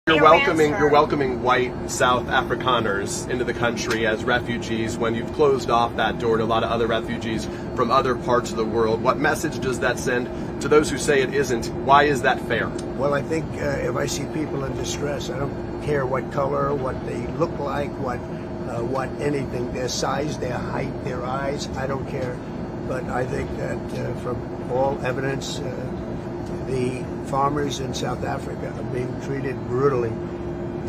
You're welcoming white South Afrikaners into the country as refugees when you've closed off that door to a lot of other refugees from other parts of the world. What message does that send to those who say it isn't? Why is that fair? Well, I think if I see people in distress, I don't care what color, what they look like, what anything, their size, their height, their eyes, I don't care. But I think that from all evidence, the farmers in South Africa are being treated brutally,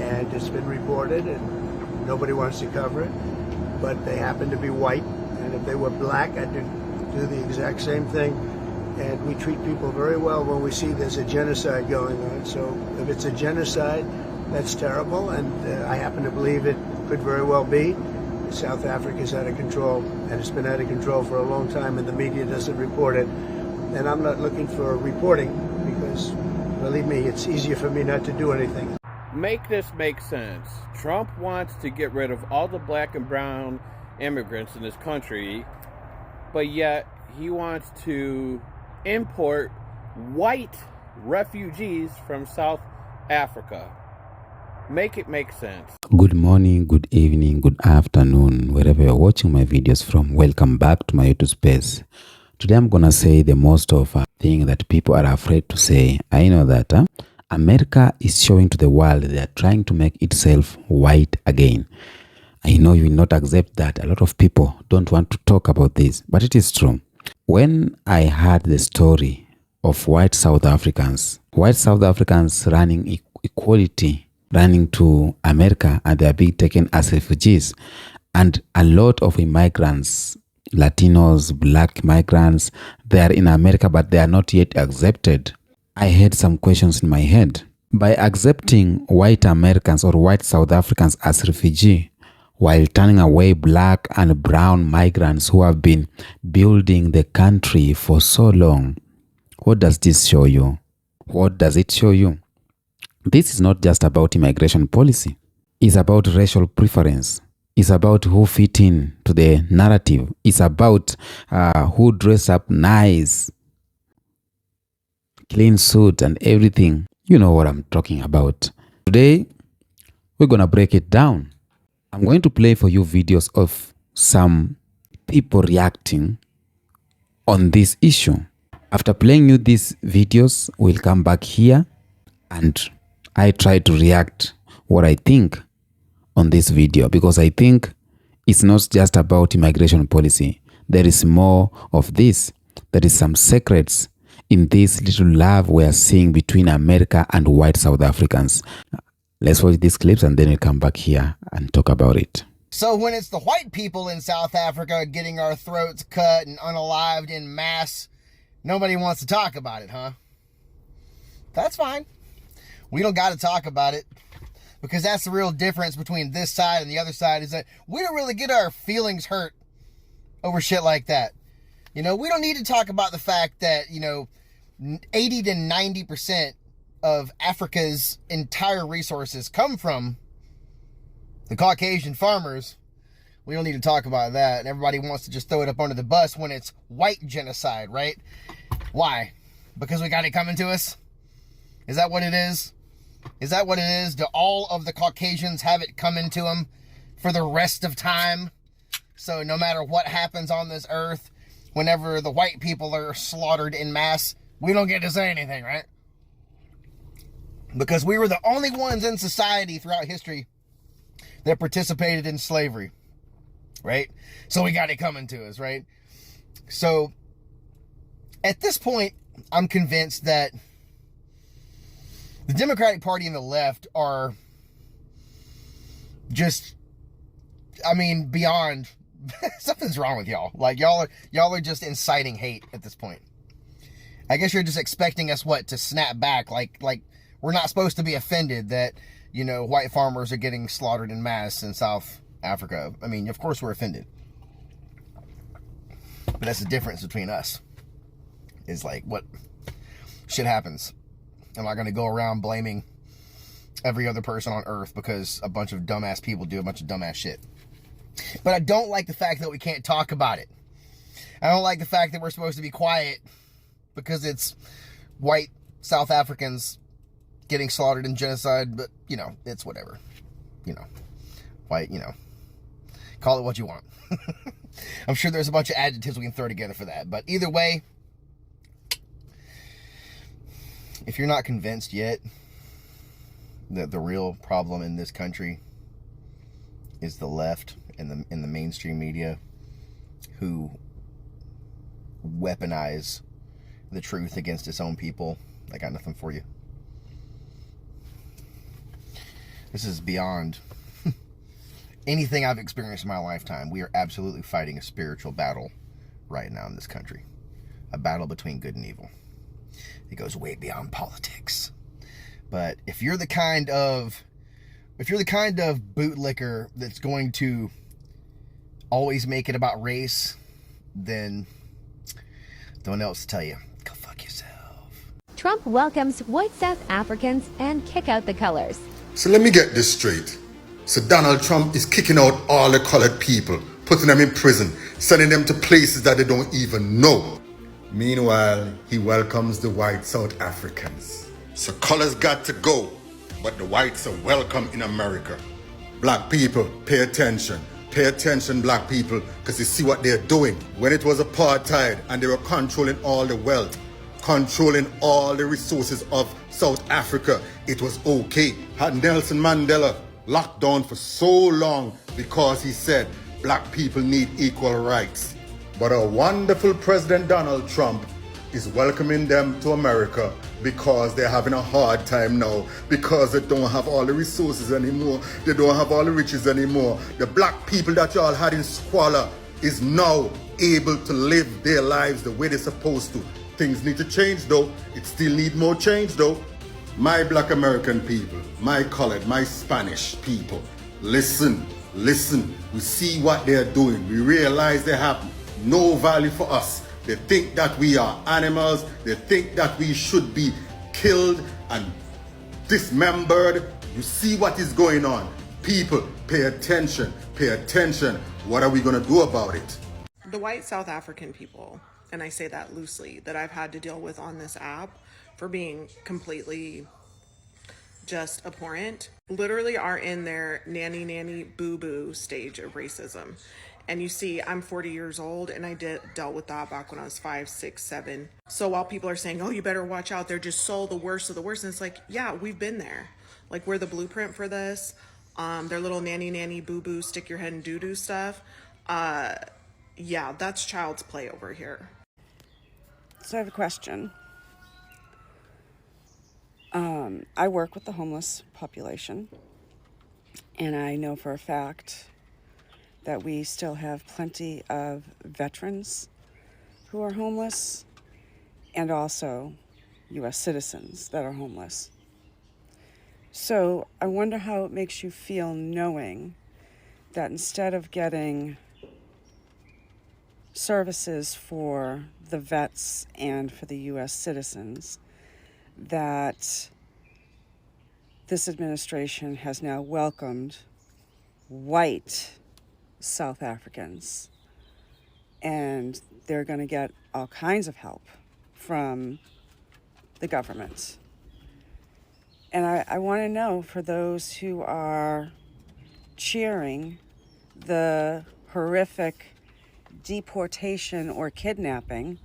and it's been reported and nobody wants to cover it, but they happen to be white, and if they were black, I'd do the exact same thing. And we treat people very well when we see there's a genocide going on. So if it's a genocide, that's terrible, and I happen to believe it could very well be. South Africa's out of control, and it's been out of control for a long time, and the media doesn't report it. And I'm not looking for reporting because, believe me, it's easier for me not to do anything. Make this make sense. Trump wants to get rid of all the black and brown immigrants in this country, but yet he wants to import white refugees from South Africa. Make it make sense. Good morning, good evening, good afternoon, wherever you're watching my videos from. Welcome back to my YouTube space. Today I'm gonna say the most of a thing that people are afraid to say. I know that America is showing to the world they are trying to make itself white again. I know you will not accept that. A lot of people don't want to talk about this, but it is true. When I heard the story of white South Africans running equality, running to America, and they are being taken as refugees, and a lot of immigrants, Latinos, black migrants, they are in America, but they are not yet accepted. I had some questions in my head. By accepting white Americans or white South Africans as refugees, while turning away black and brown migrants who have been building the country for so long, what does this show you? What does it show you? This is not just about immigration policy. It's about racial preference. It's about who fit in to the narrative. It's about who dress up nice, clean suit and everything. You know what I'm talking about. Today, we're going to break it down. I'm going to play for you videos of some people reacting on this issue. After playing you these videos, we'll come back here and I try to react what I think on this video, because I think it's not just about immigration policy. There is more of this. There is some secrets in this little love we are seeing between America and white South Africans. Let's watch these clips and then we'll come back here and talk about it. So when it's the white people in South Africa getting our throats cut and unalived in mass, nobody wants to talk about it, huh? That's fine. We don't got to talk about it, because that's the real difference between this side and the other side, is that we don't really get our feelings hurt over shit like that. You know, we don't need to talk about the fact that, 80 to 90% of Africa's entire resources come from the Caucasian farmers. We don't need to talk about that. And everybody wants to just throw it up under the bus when it's white genocide, right? Why? Because we got it coming to us? Is that what it is? Is that what it is? Do all of the Caucasians have it coming to them for the rest of time? So no matter what happens on this earth, whenever the white people are slaughtered in mass, we don't get to say anything, right? Because we were the only ones in society throughout history that participated in slavery, right? So we got it coming to us, right? So at this point, I'm convinced that the Democratic Party and the left are just, beyond, something's wrong with y'all. Like, y'all are just inciting hate at this point. I guess you're just expecting us, to snap back? Like we're not supposed to be offended that, white farmers are getting slaughtered in mass in South Africa. Of course we're offended. But that's the difference between us. Is like, what shit happens. I'm not going to go around blaming every other person on earth because a bunch of dumbass people do a bunch of dumbass shit. But I don't like the fact that we can't talk about it. I don't like the fact that we're supposed to be quiet because it's white South Africans getting slaughtered in genocide, but, it's whatever. White, call it what you want. I'm sure there's a bunch of adjectives we can throw together for that. But either way, if you're not convinced yet that the real problem in this country is the left and the mainstream media who weaponize the truth against its own people, I got nothing for you. This is beyond anything I've experienced in my lifetime. We are absolutely fighting a spiritual battle right now in this country. A battle between good and evil. It goes way beyond politics. But if you're the kind of bootlicker that's going to always make it about race, then don't know what else to tell you. Go fuck yourself. Trump welcomes white South Africans and kick out the colors. So let me get this straight. So Donald Trump is kicking out all the colored people, putting them in prison, sending them to places that they don't even know. Meanwhile, he welcomes the white South Africans. So colors got to go, but the whites are welcome in America. Black people, pay attention. Pay attention, black people, because you see what they're doing. When it was apartheid and they were controlling all the wealth, controlling all the resources of South Africa, it was okay. Had Nelson Mandela locked down for so long because he said black people need equal rights. But our wonderful President Donald Trump is welcoming them to America because they're having a hard time now, because they don't have all the resources anymore, they don't have all the riches anymore. The black people that y'all had in squalor is now able to live their lives the way they're supposed to. Things need to change though. It still need more change though. My black American people, my colored, my Spanish people, listen. We see what they're doing. We realize they have no value for us. They think that we are animals. They think that we should be killed and dismembered. You see what is going on. People, pay attention. What are we going to do about it? The white South African people, and I say that loosely, that I've had to deal with on this app for being completely just abhorrent, literally are in their nanny boo-boo stage of racism. And you see, I'm 40 years old, and I dealt with that back when I was 5, 6, 7. So while people are saying, oh, you better watch out, they're just so the worst of the worst. And it's like, yeah, we've been there. Like, we're the blueprint for this. Their little nanny, boo-boo, stick your head in doo-doo stuff. Yeah, that's child's play over here. So I have a question. I work with the homeless population, and I know for a fact that we still have plenty of veterans who are homeless and also U.S. citizens that are homeless. So I wonder how it makes you feel knowing that instead of getting services for the vets and for the U.S. citizens, that this administration has now welcomed white South Africans, and they're going to get all kinds of help from the government. And I want to know, for those who are cheering the horrific deportation or kidnapping,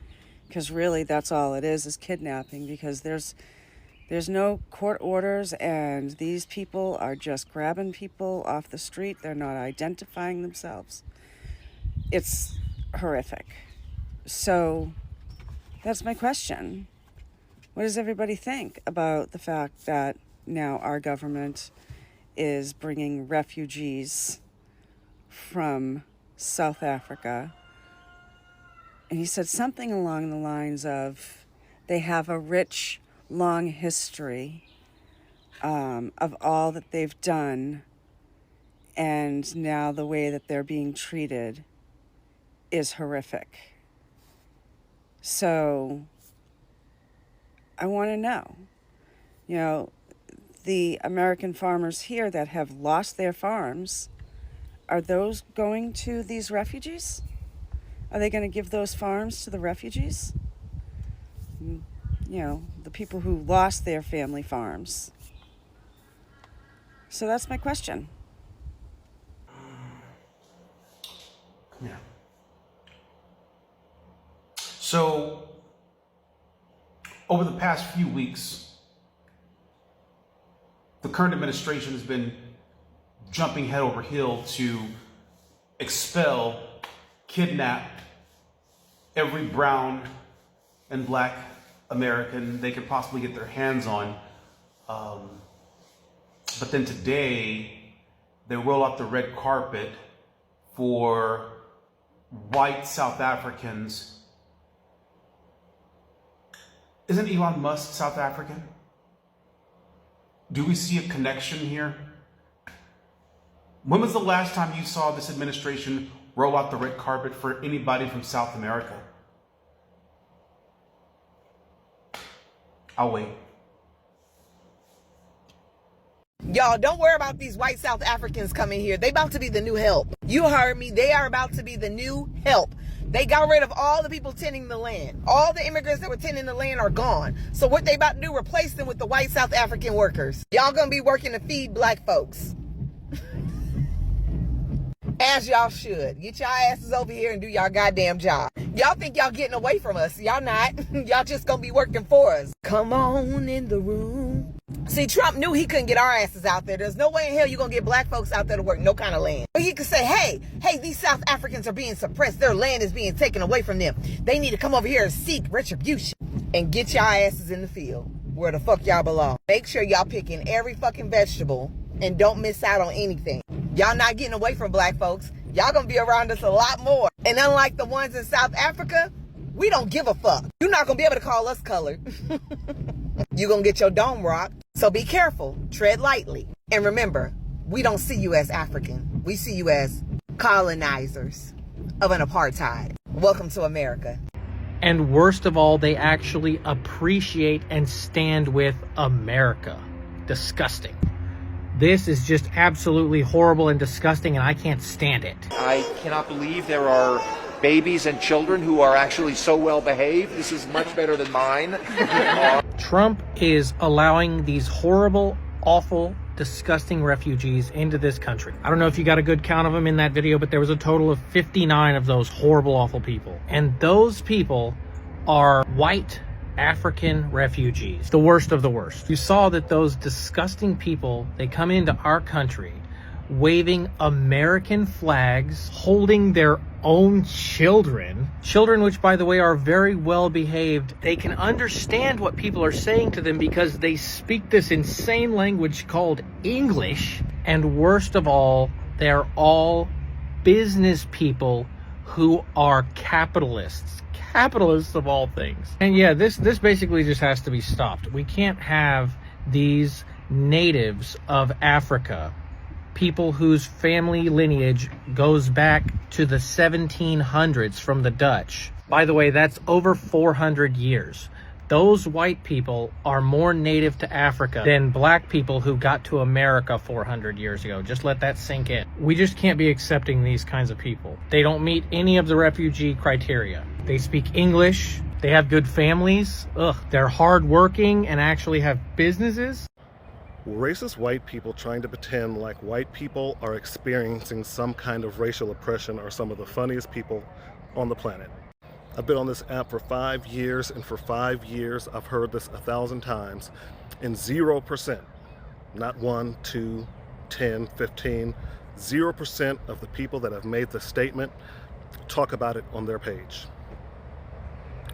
because really that's all it is kidnapping, because there's no court orders, and these people are just grabbing people off the street. They're not identifying themselves. It's horrific. So that's my question. What does everybody think about the fact that now our government is bringing refugees from South Africa? And he said something along the lines of they have a rich, long history of all that they've done, and now the way that they're being treated is horrific. So I want to know, the American farmers here that have lost their farms, are those going to these refugees? Are they going to give those farms to the refugees? The people who lost their family farms. So that's my question. Yeah. So, over the past few weeks, the current administration has been jumping head over heel to expel, kidnap every brown and black American they could possibly get their hands on. But then today, they roll out the red carpet for white South Africans. Isn't Elon Musk South African? Do we see a connection here? When was the last time you saw this administration roll out the red carpet for anybody from South America? I'll wait. Y'all, don't worry about these white South Africans coming here. They about to be the new help. You heard me. They are about to be the new help. They got rid of all the people tending the land. All the immigrants that were tending the land are gone. So what they about to do, replace them with the white South African workers. Y'all gonna be working to feed black folks. As y'all should. Get y'all asses over here and do y'all goddamn job. Y'all think y'all getting away from us. Y'all not. Y'all just gonna be working for us. Come on in the room. See, Trump knew he couldn't get our asses out there. There's no way in hell you're gonna get black folks out there to work no kind of land. But he could say, hey, these South Africans are being suppressed. Their land is being taken away from them. They need to come over here and seek retribution. And get y'all asses in the field where the fuck y'all belong. Make sure y'all picking every fucking vegetable and don't miss out on anything. Y'all not getting away from black folks. Y'all gonna be around us a lot more. And unlike the ones in South Africa, we don't give a fuck. You're not gonna be able to call us colored. You're gonna get your dome rocked. So be careful, tread lightly. And remember, we don't see you as African. We see you as colonizers of an apartheid. Welcome to America. And worst of all, they actually appreciate and stand with America. Disgusting. This is just absolutely horrible and disgusting, and I can't stand it. I cannot believe there are babies and children who are actually so well behaved. This is much better than mine. Trump is allowing these horrible, awful, disgusting refugees into this country. I don't know if you got a good count of them in that video, but there was a total of 59 of those horrible, awful people. And those people are white African refugees, the worst of the worst. You saw that those disgusting people, they come into our country waving American flags, holding their own children which, by the way, are very well behaved. They can understand what people are saying to them because they speak this insane language called English. And worst of all, they're all business people who are capitalists of all things. And yeah, this basically just has to be stopped. We can't have these natives of Africa, people whose family lineage goes back to the 1700s from the Dutch. By the way, that's over 400 years. Those white people are more native to Africa than black people who got to America 400 years ago. Just let that sink in. We just can't be accepting these kinds of people. They don't meet any of the refugee criteria. They speak English. They have good families. They're hardworking and actually have businesses. Racist white people trying to pretend like white people are experiencing some kind of racial oppression are some of the funniest people on the planet. I've been on this app for 5 years, and for 5 years I've heard this 1,000 times, and 0%, not 1, 2, 10, 15, 0% of the people that have made the statement talk about it on their page.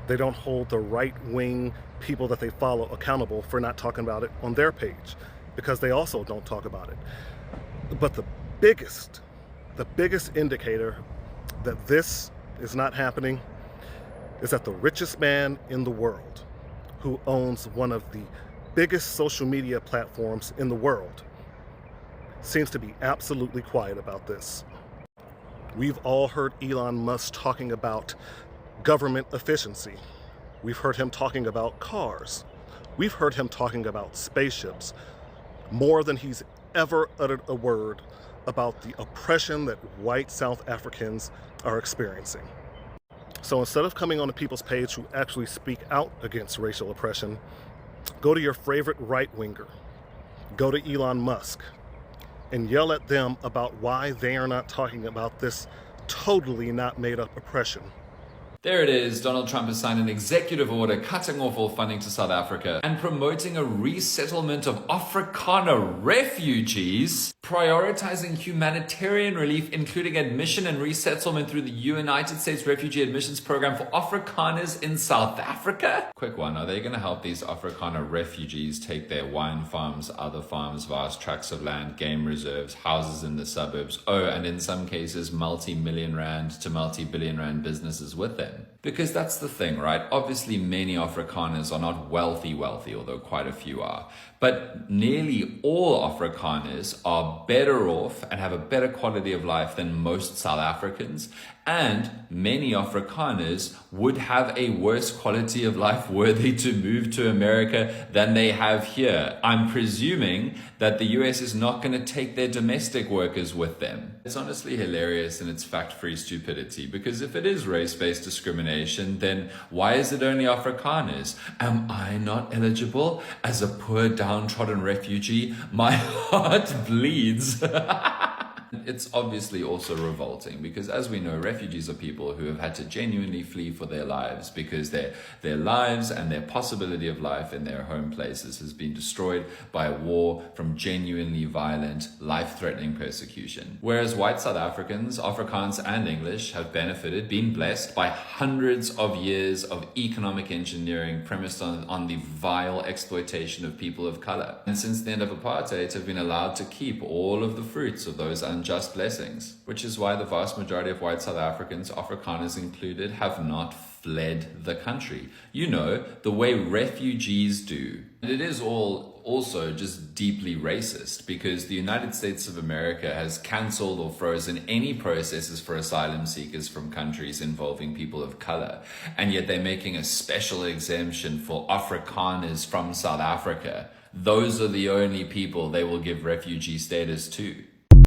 They don't hold the right-wing people that they follow accountable for not talking about it on their page, because they also don't talk about it. But the biggest indicator that this is not happening is that the richest man in the world, who owns one of the biggest social media platforms in the world, seems to be absolutely quiet about this. We've all heard Elon Musk talking about government efficiency. We've heard him talking about cars. We've heard him talking about spaceships, more than he's ever uttered a word about the oppression that white South Africans are experiencing. So instead of coming on a people's page who actually speak out against racial oppression, go to your favorite right-winger. Go to Elon Musk. and yell at them about why they are not talking about this totally not made up oppression. There it is. Donald Trump has signed an executive order cutting off all funding to South Africa and promoting a resettlement of Afrikaner refugees, prioritizing humanitarian relief, including admission and resettlement through the United States Refugee Admissions Program for Afrikaners in South Africa. Quick one, are they going to help these Afrikaner refugees take their wine farms, other farms, vast tracts of land, game reserves, houses in the suburbs, and in some cases multi-million rand to multi-billion rand businesses with them? Because that's the thing, right? Obviously, many Afrikaners are not wealthy, although quite a few are. But nearly all Afrikaners are better off and have a better quality of life than most South Africans. And many Afrikaners would have a worse quality of life were they to move to America than they have here. I'm presuming that the US is not going to take their domestic workers with them. It's honestly hilarious in its fact-free stupidity, because if it is race-based discrimination, then why is it only Afrikaners? Am I not eligible as a poor downtrodden refugee? My heart bleeds. It's obviously also revolting because, as we know, refugees are people who have had to genuinely flee for their lives because their lives and their possibility of life in their home places has been destroyed by a war from genuinely violent, life-threatening persecution. Whereas white South Africans, Afrikaans and English, have benefited, been blessed by hundreds of years of economic engineering premised on the vile exploitation of people of color. And since the end of apartheid, have been allowed to keep all of the fruits of those unjust blessings, which is why the vast majority of white South Africans, Afrikaners included, have not fled the country. You know, the way refugees do. And it is also just deeply racist because the United States of America has cancelled or frozen any processes for asylum seekers from countries involving people of color. And yet they're making a special exemption for Afrikaners from South Africa. Those are the only people they will give refugee status to.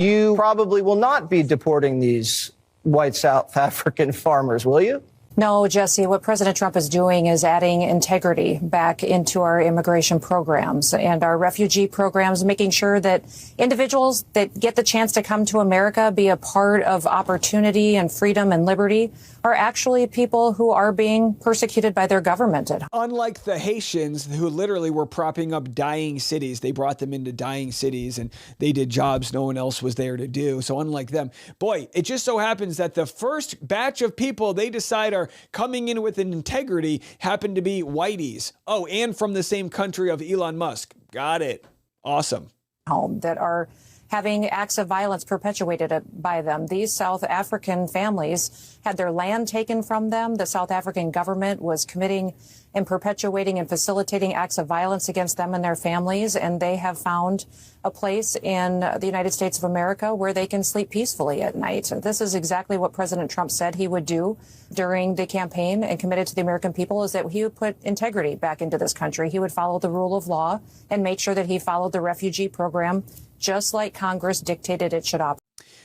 You probably will not be deporting these white South African farmers, will you? No, Jesse, what President Trump is doing is adding integrity back into our immigration programs and our refugee programs, making sure that individuals that get the chance to come to America, be a part of opportunity and freedom and liberty, are actually people who are being persecuted by their government. Unlike the Haitians who literally were propping up dying cities, they brought them into dying cities and they did jobs no one else was there to do. So unlike them, boy, it just so happens that the first batch of people they decide are coming in with an integrity happen to be whiteys. Oh, and from the same country of Elon Musk. Got it. Awesome. Home that are having acts of violence perpetuated by them. These South African families had their land taken from them. The South African government was committing and perpetuating and facilitating acts of violence against them and their families, and they have found a place in the United States of America where they can sleep peacefully at night. And this is exactly what President Trump said he would do during the campaign and committed to the American people, is that he would put integrity back into this country. He would follow the rule of law and make sure that he followed the refugee program just like Congress dictated it should operate.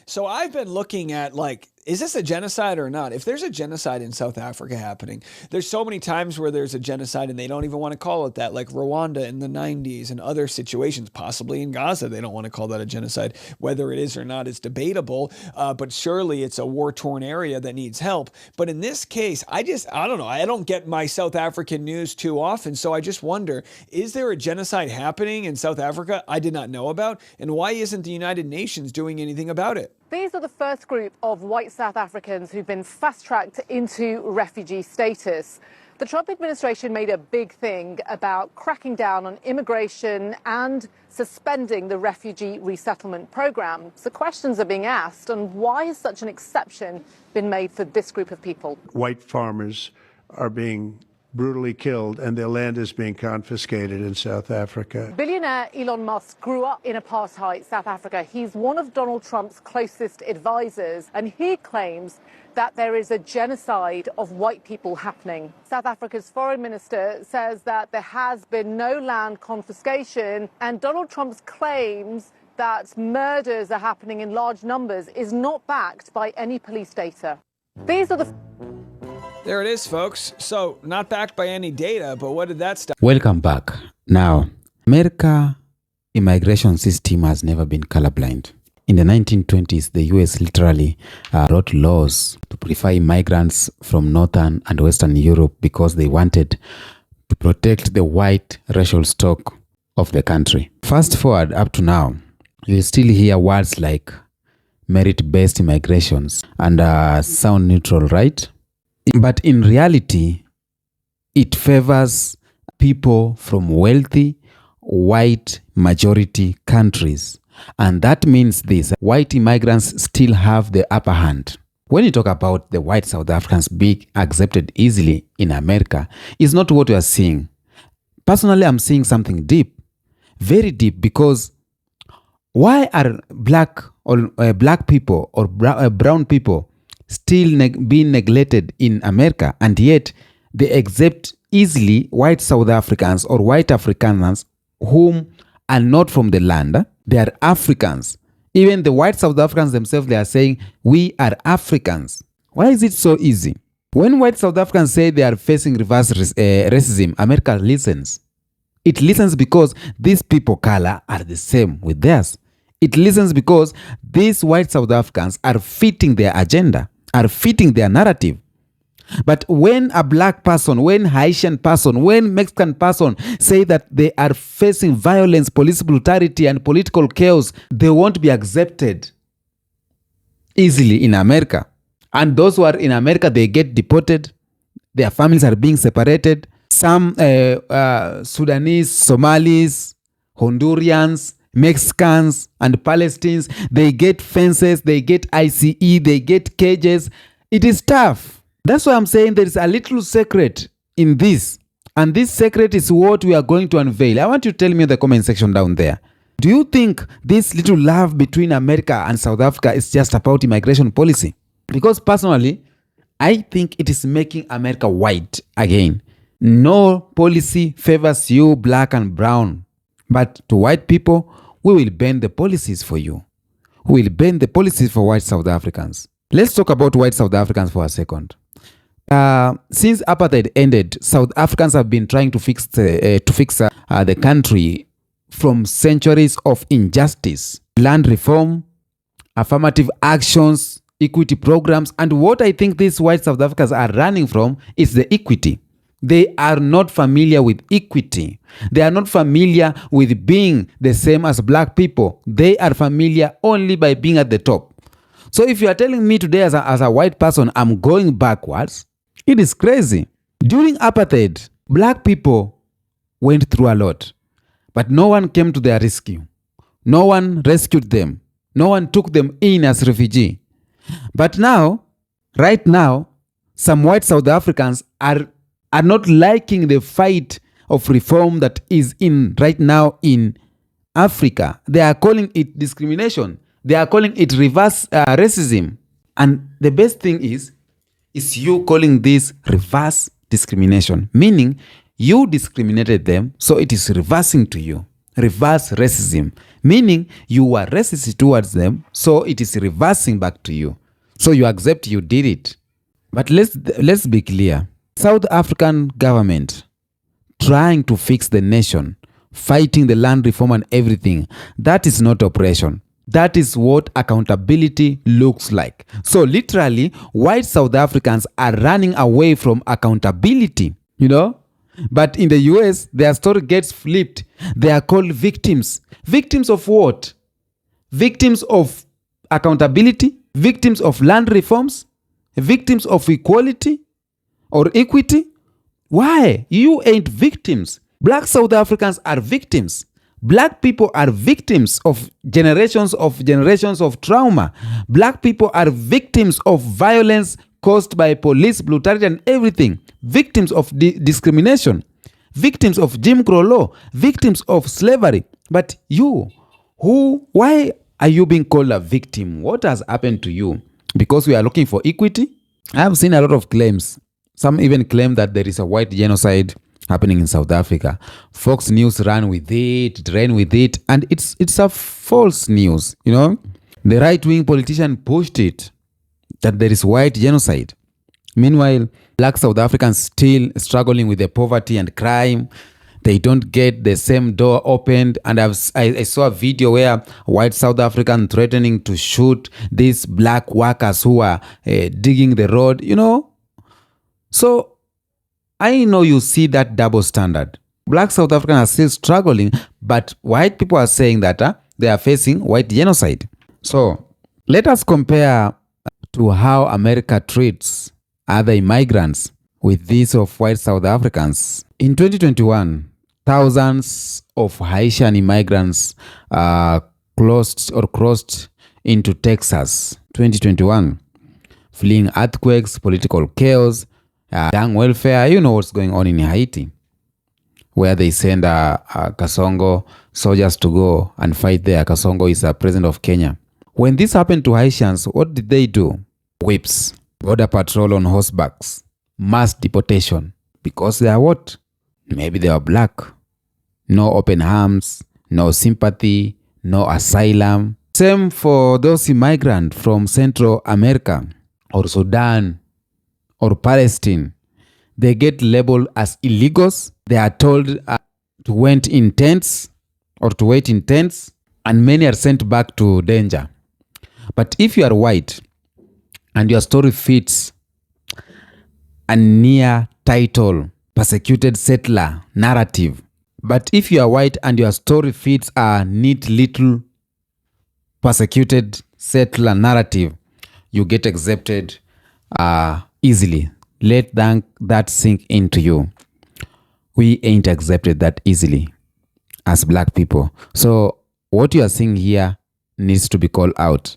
So I've been looking at, like, is this a genocide or not? If there's a genocide in South Africa happening, there's so many times where there's a genocide and they don't even want to call it that, like Rwanda in the 90s and other situations, possibly in Gaza. They don't want to call that a genocide. Whether it is or not is debatable, but surely it's a war-torn area that needs help. But in this case, I don't know. I don't get my South African news too often, so I just wonder, is there a genocide happening in South Africa I did not know about? And why isn't the United Nations doing anything about it? These are the first group of white South Africans who've been fast-tracked into refugee status. The Trump administration made a big thing about cracking down on immigration and suspending the refugee resettlement program. So questions are being asked on why has such an exception been made for this group of people? White farmers are being brutally killed and their land is being confiscated in South Africa. Billionaire Elon Musk grew up in apartheid South Africa. He's one of Donald Trump's closest advisors, and he claims that there is a genocide of white people happening. South Africa's foreign minister says that there has been no land confiscation, and Donald Trump's claims that murders are happening in large numbers is not backed by any police data. These are the... There it is, folks. So, not backed by any data, but what did that stop? Welcome back. Now, America immigration system has never been colorblind. In the 1920s, the US literally wrote laws to purify migrants from Northern and Western Europe because they wanted to protect the white racial stock of the country. Fast forward up to now, you still hear words like merit-based immigrations and sound neutral, right? But in reality, it favors people from wealthy, white majority countries. And that means this: white immigrants still have the upper hand. When you talk about the white South Africans being accepted easily in America, it's not what we are seeing. Personally, I'm seeing something deep, very deep, because why are black people or brown people still being neglected in America, and yet they accept easily white South Africans or white Afrikaners whom are not from the land? They are Africans. Even the white South Africans themselves, they are saying, we are Africans. Why is it so easy? When white South Africans say they are facing reverse racism, America listens. It listens because these people color are the same with theirs. It listens because these white South Africans are fitting their agenda, are fitting their narrative. But when a black person, when Haitian person, when Mexican person say that they are facing violence, police brutality, and political chaos, they won't be accepted easily in America. And those who are in America, they get deported. Their families are being separated. Some Sudanese, Somalis, Hondurians, Mexicans, and Palestinians, they get fences, they get ICE, they get cages. It is tough. That's why I'm saying there is a little secret in this. And this secret is what we are going to unveil. I want you to tell me in the comment section down there. Do you think this little love between America and South Africa is just about immigration policy? Because personally, I think it is making America white again. No policy favors you, black and brown. But to white people, we will bend the policies for you. We will bend the policies for white South Africans. Let's talk about white South Africans for a second. Since apartheid ended, South Africans have been trying to fix the country from centuries of injustice, land reform, affirmative actions, equity programs, and what I think these white South Africans are running from is the equity. They are not familiar with equity. They are not familiar with being the same as black people. They are familiar only by being at the top. So if you are telling me today as a white person, I'm going backwards, it is crazy. During apartheid, black people went through a lot, but no one came to their rescue. No one rescued them. No one took them in as refugee. But now, right now, some white South Africans are not liking the fight of reform that is in right now in Africa. They are calling it discrimination. They are calling it reverse racism. And the best thing is you calling this reverse discrimination, meaning you discriminated them, so it is reversing to you. Reverse racism, meaning you were racist towards them, so it is reversing back to you. So you accept you did it. But let's be clear. South African government trying to fix the nation, fighting the land reform and everything, that is not oppression. That is what accountability looks like. So literally, white South Africans are running away from accountability, you know? But in the US, their story gets flipped. They are called victims. Victims of what? Victims of accountability? Victims of land reforms? Victims of equality or equity? Why? You ain't victims. Black South Africans are victims. Black people are victims of generations of trauma. Black people are victims of violence caused by police brutality and everything. Victims of discrimination. Victims of Jim Crow law. Victims of slavery. But you, why are you being called a victim? What has happened to you? Because we are looking for equity? I have seen a lot of claims. Some even claim that there is a white genocide happening in South Africa. Fox News ran with it, and it's a false news, you know. The right-wing politician pushed it, that there is white genocide. Meanwhile, black South Africans still struggling with the poverty and crime. They don't get the same door opened. And I saw a video where white South African threatening to shoot these black workers who are digging the road, you know. So I know you see that double standard. Black South Africans are still struggling, but white people are saying that they are facing white genocide. So let us compare to how America treats other immigrants with these of white South Africans. In 2021, thousands of Haitian immigrants crossed into Texas. 2021, fleeing earthquakes, political chaos, gang welfare. You know what's going on in Haiti, where they send Kasongo soldiers to go and fight there. Kasongo is the president of Kenya. When this happened to Haitians, what did they do? Whips, border patrol on horsebacks, mass deportation. Because they are what? Maybe they are black. No open arms, no sympathy, no asylum. Same for those immigrants from Central America or Sudan or Palestine. They get labeled as illegals. They are told to wait in tents, and many are sent back to danger. But if you are white and your story fits a near title, persecuted settler narrative, but if you are white and your story fits a neat little persecuted settler narrative, you get accepted easily. Let that sink into you. We ain't accepted that easily as black people. So what you are seeing here needs to be called out.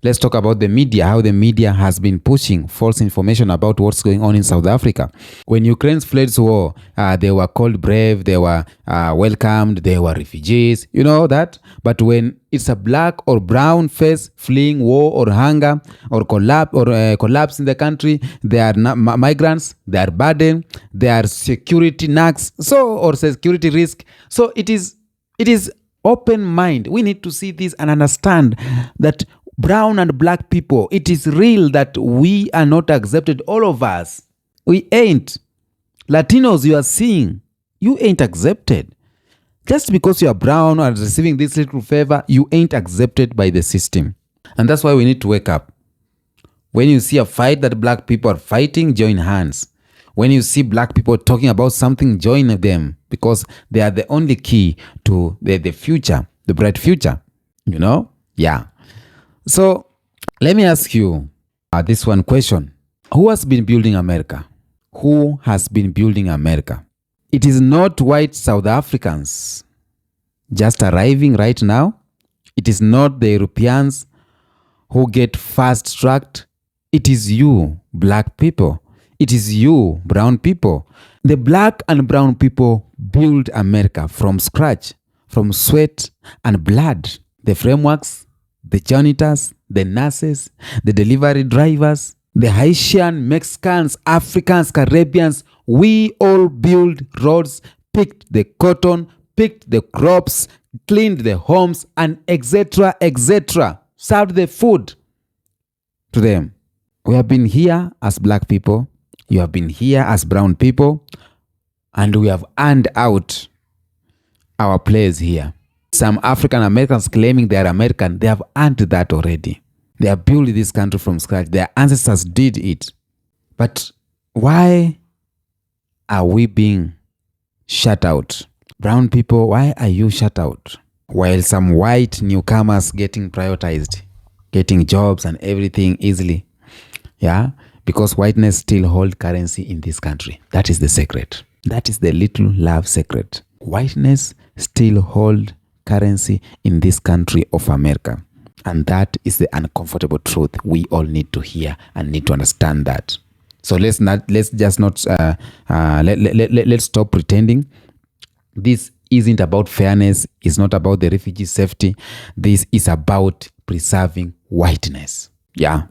Let's talk about the media, how the media has been pushing false information about what's going on in South Africa. When Ukraine fled war, they were called brave, they were welcomed, they were refugees, you know that? But when it's a black or brown face fleeing war or hunger or collapse in the country, they are migrants, they are burden, they are security nags, or security risk. So it is open mind. We need to see this and understand that brown and black people, it is real that we are not accepted, all of us. We ain't. Latinos, you are seeing, you ain't accepted. Just because you are brown and receiving this little favor, you ain't accepted by the system. And that's why we need to wake up. When you see a fight that black people are fighting, join hands. When you see black people talking about something, join them, because they are the only key to the future, the bright future. You know? Yeah. So let me ask you this one question. Who has been building America? Who has been building America? It is not white South Africans just arriving right now. It is not the Europeans who get fast-tracked. It is you, black people. It is you, brown people. The black and brown people build America from scratch, from sweat and blood. The frameworks, the janitors, the nurses, the delivery drivers, the Haitian, Mexicans, Africans, Caribbeans, we all build roads, picked the cotton, picked the crops, cleaned the homes, and etc., served the food to them. We have been here as black people, you have been here as brown people, and we have earned out our place here. Some African Americans claiming they are American, they have earned that already. They have built this country from scratch. Their ancestors did it. But why are we being shut out? Brown people, why are you shut out? While some white newcomers getting prioritized, getting jobs and everything easily. Yeah? Because whiteness still hold currency in this country. That is the secret. That is the little love secret. Whiteness still hold currency in this country of America. And that is the uncomfortable truth we all need to hear and need to understand that. So let's stop pretending. This isn't about fairness. It's not about the refugee safety. This is about preserving whiteness. Yeah.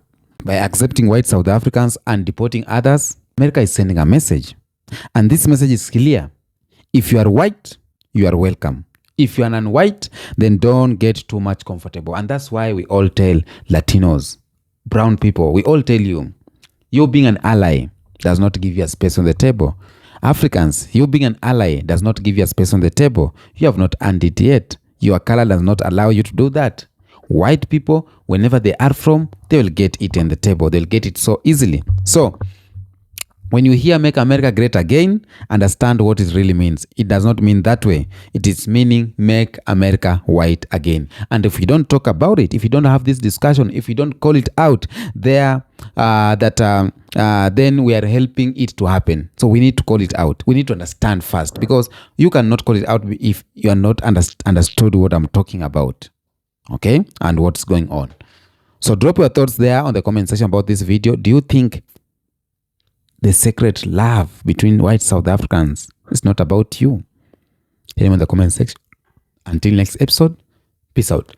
By accepting white South Africans and deporting others, America is sending a message. And this message is clear. If you are white, you are welcome. If you are non-white, then don't get too much comfortable. And that's why we all tell Latinos, brown people, we all tell you, you being an ally does not give you a space on the table. Africans, you being an ally does not give you a space on the table. You have not earned it yet. Your color does not allow you to do that. White people, whenever they are from, they will get it on the table. They'll get it so easily. So, when you hear Make America Great Again, understand what it really means. It does not mean that way. It is meaning Make America White Again. And if you don't talk about it, if you don't have this discussion, if you don't call it out then we are helping it to happen. So we need to call it out. We need to understand first, because you cannot call it out if you are not understood what I'm talking about. Okay? And what's going on. So drop your thoughts there on the comment section about this video. Do you think the secret love between white South Africans is not about you? Tell me in the comment section. Until next episode, peace out.